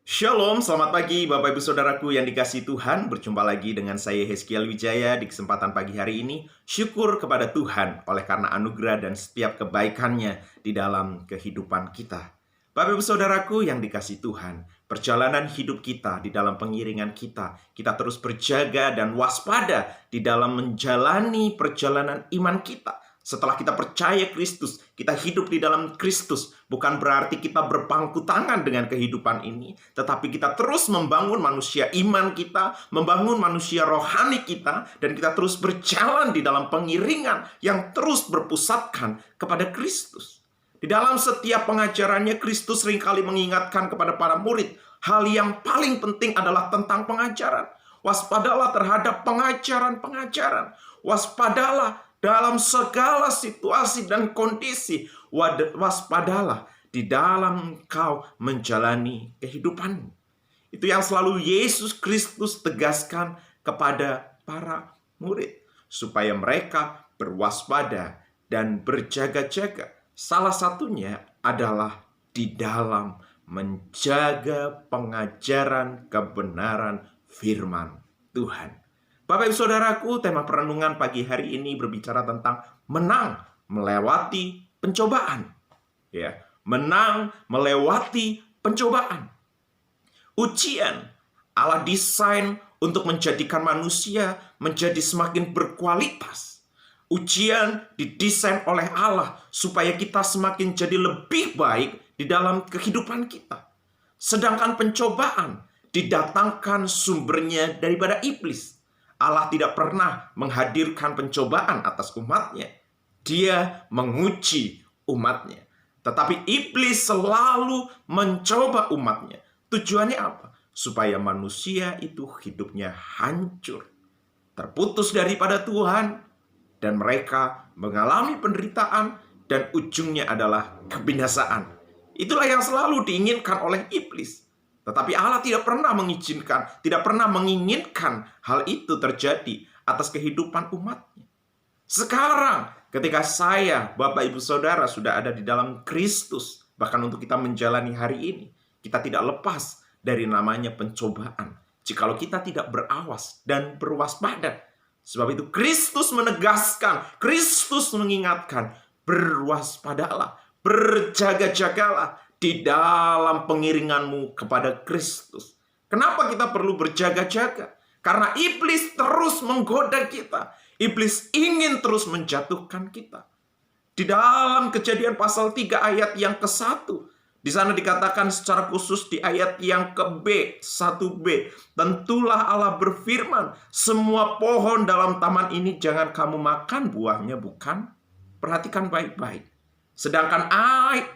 Shalom, selamat pagi Bapak Ibu Saudaraku yang dikasihi Tuhan. Berjumpa lagi dengan saya Hezkiel Wijaya di kesempatan pagi hari ini. Syukur kepada Tuhan oleh karena anugerah dan setiap kebaikannya di dalam kehidupan kita. Bapak Ibu Saudaraku yang dikasihi Tuhan, perjalanan hidup kita di dalam pengiringan kita terus berjaga dan waspada di dalam menjalani perjalanan iman kita. Setelah kita percaya Kristus, kita hidup di dalam Kristus. Bukan berarti kita berpangku tangan dengan kehidupan ini, tetapi kita terus membangun manusia iman kita, membangun manusia rohani kita, dan kita terus berjalan di dalam pengiringan yang terus berpusatkan kepada Kristus. Di dalam setiap pengajarannya, Kristus seringkali mengingatkan kepada para murid, hal yang paling penting adalah tentang pengajaran. Waspadalah terhadap pengajaran-pengajaran. Waspadalah dalam segala situasi dan kondisi. Waspadalah di dalam engkau menjalani kehidupan. Itu yang selalu Yesus Kristus tegaskan kepada para murid, supaya mereka berwaspada dan berjaga-jaga. Salah satunya adalah di dalam menjaga pengajaran kebenaran firman Tuhan. Bapak Ibu Saudaraku, tema perenungan pagi hari ini berbicara tentang menang melewati pencobaan. Ya, menang melewati pencobaan. Ujian Allah desain untuk menjadikan manusia menjadi semakin berkualitas. Ujian didesain oleh Allah supaya kita semakin jadi lebih baik di dalam kehidupan kita. Sedangkan pencobaan didatangkan sumbernya daripada iblis. Allah tidak pernah menghadirkan pencobaan atas umatnya. Dia menguji umatnya. Tetapi iblis selalu mencoba umatnya. Tujuannya apa? Supaya manusia itu hidupnya hancur, terputus daripada Tuhan, dan mereka mengalami penderitaan, dan ujungnya adalah kebinasaan. Itulah yang selalu diinginkan oleh iblis. Tetapi Allah tidak pernah mengizinkan, tidak pernah menginginkan hal itu terjadi atas kehidupan umatnya. Sekarang, ketika saya, Bapak Ibu Saudara sudah ada di dalam Kristus, bahkan untuk kita menjalani hari ini, kita tidak lepas dari namanya pencobaan. Jikalau kita tidak berawas dan berwaspada. Sebab itu Kristus menegaskan, Kristus mengingatkan, berwaspadalah, berjaga-jagalah di dalam pengiringanmu kepada Kristus. Kenapa kita perlu berjaga-jaga? Karena iblis terus menggoda kita. Iblis ingin terus menjatuhkan kita. Di dalam Kejadian pasal 3 ayat yang ke-1, di sana dikatakan secara khusus di ayat yang ke-B, 1b, tentulah Allah berfirman, semua pohon dalam taman ini jangan kamu makan buahnya, bukan? Perhatikan baik-baik. Sedangkan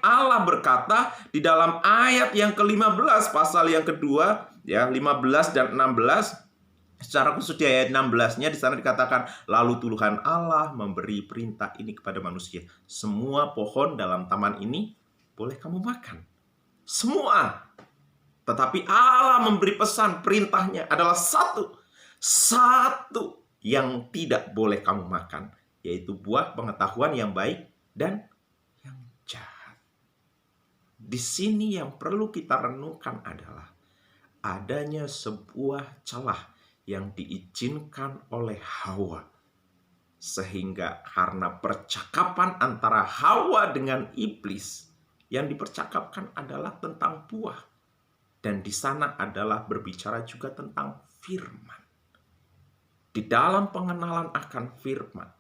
Allah berkata di dalam ayat yang ke-15 pasal yang kedua, ya 15 dan 16, secara khusus di ayat 16-nya di sana dikatakan, lalu Tuhan Allah memberi perintah ini kepada manusia, semua pohon dalam taman ini boleh kamu makan. Semua. Tetapi Allah memberi pesan, perintahnya adalah satu yang tidak boleh kamu makan, yaitu buah pengetahuan yang baik dan jahat. Di sini yang perlu kita renungkan adalah adanya sebuah celah yang diizinkan oleh Hawa. Sehingga karena percakapan antara Hawa dengan iblis, yang dipercakapkan adalah tentang buah. Dan di sana adalah berbicara juga tentang firman. Di dalam pengenalan akan firman,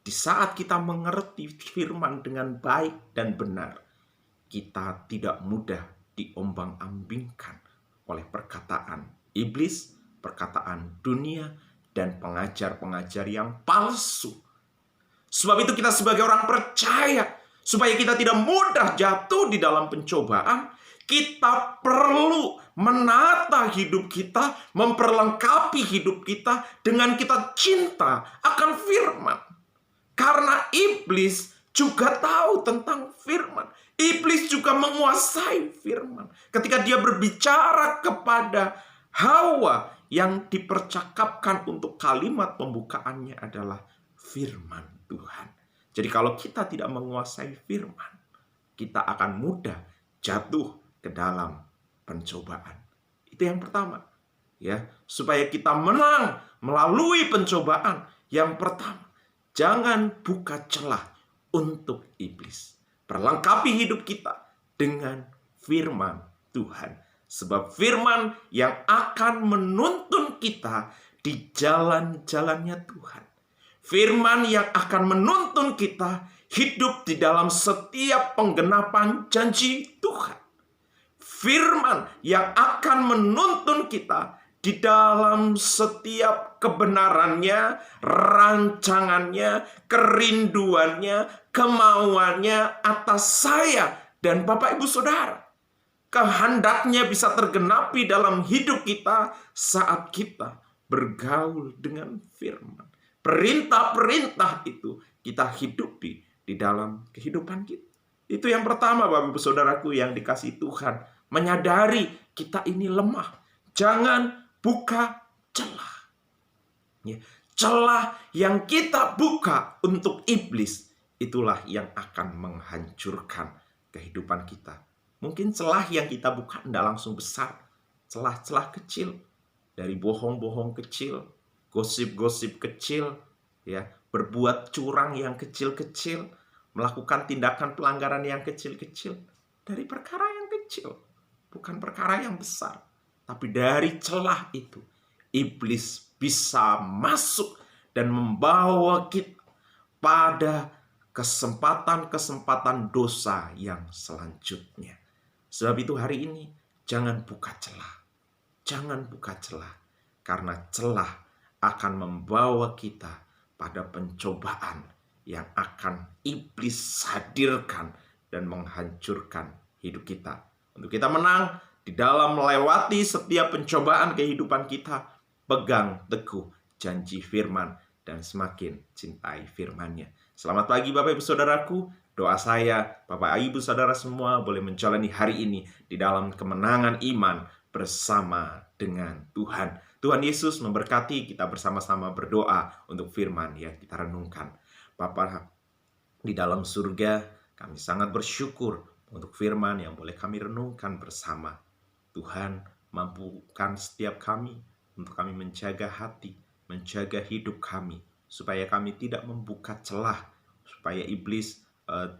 di saat kita mengerti firman dengan baik dan benar, kita tidak mudah diombang-ambingkan oleh perkataan iblis, perkataan dunia, dan pengajar-pengajar yang palsu. Sebab itu kita sebagai orang percaya, supaya kita tidak mudah jatuh di dalam pencobaan, kita perlu menata hidup kita, memperlengkapi hidup kita dengan kita cinta akan firman. Karena iblis juga tahu tentang firman. Iblis juga menguasai firman. Ketika dia berbicara kepada Hawa, yang dipercakapkan untuk kalimat pembukaannya adalah firman Tuhan. Jadi kalau kita tidak menguasai firman, kita akan mudah jatuh ke dalam pencobaan. Itu yang pertama. Ya, supaya kita menang melalui pencobaan. Yang pertama, jangan buka celah untuk iblis. Perlengkapi hidup kita dengan firman Tuhan. Sebab firman yang akan menuntun kita di jalan-jalannya Tuhan. Firman yang akan menuntun kita hidup di dalam setiap penggenapan janji Tuhan. Firman yang akan menuntun kita di dalam setiap kebenarannya, rancangannya, kerinduannya, kemauannya atas saya dan Bapak Ibu Saudara. Kehendaknya bisa tergenapi dalam hidup kita saat kita bergaul dengan firman. Perintah-perintah itu kita hidupi di dalam kehidupan kita. Itu yang pertama, Bapak Ibu Saudaraku yang dikasihi Tuhan. Menyadari kita ini lemah. Jangan buka celah. Ya, celah yang kita buka untuk iblis, itulah yang akan menghancurkan kehidupan kita. Mungkin celah yang kita buka tidak langsung besar. Celah-celah kecil. Dari bohong-bohong kecil, gosip-gosip kecil, ya, berbuat curang yang kecil-kecil, melakukan tindakan pelanggaran yang kecil-kecil. Dari perkara yang kecil, bukan perkara yang besar. Tapi dari celah itu, iblis bisa masuk dan membawa kita pada kesempatan-kesempatan dosa yang selanjutnya. Sebab itu hari ini, jangan buka celah. Jangan buka celah. Karena celah akan membawa kita pada pencobaan yang akan iblis hadirkan dan menghancurkan hidup kita. Untuk kita menang di dalam melewati setiap pencobaan kehidupan kita, pegang teguh janji firman dan semakin cintai firman-Nya. Selamat pagi Bapak Ibu Saudaraku. Doa saya, Bapak Ibu Saudara semua boleh menjalani hari ini di dalam kemenangan iman bersama dengan Tuhan. Tuhan Yesus memberkati. Kita bersama-sama berdoa untuk firman yang kita renungkan. Bapa di dalam surga, kami sangat bersyukur untuk firman yang boleh kami renungkan bersama. Tuhan, mampukan setiap kami untuk kami menjaga hati, menjaga hidup kami, supaya kami tidak membuka celah, supaya iblis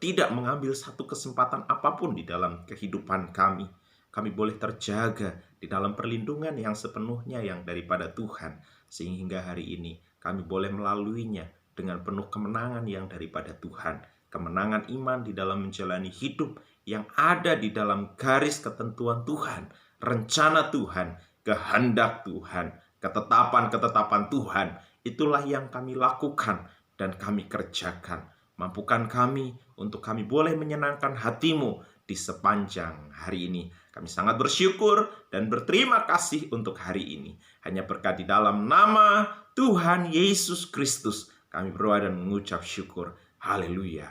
tidak mengambil satu kesempatan apapun di dalam kehidupan kami. Kami boleh terjaga di dalam perlindungan yang sepenuhnya yang daripada Tuhan, sehingga hari ini kami boleh melaluinya dengan penuh kemenangan yang daripada Tuhan. Kemenangan iman di dalam menjalani hidup yang ada di dalam garis ketentuan Tuhan, rencana Tuhan, kehendak Tuhan, ketetapan-ketetapan Tuhan. Itulah yang kami lakukan dan kami kerjakan. Mampukan kami untuk kami boleh menyenangkan hati-Mu di sepanjang hari ini. Kami sangat bersyukur dan berterima kasih untuk hari ini. Hanya berkat di dalam nama Tuhan Yesus Kristus kami berdoa dan mengucap syukur. Haleluya.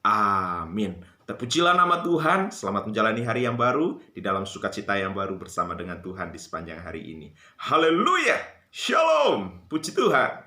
Amin. Terpujilah nama Tuhan. Selamat menjalani hari yang baru di dalam sukacita yang baru bersama dengan Tuhan di sepanjang hari ini. Haleluya. Shalom. Puji Tuhan.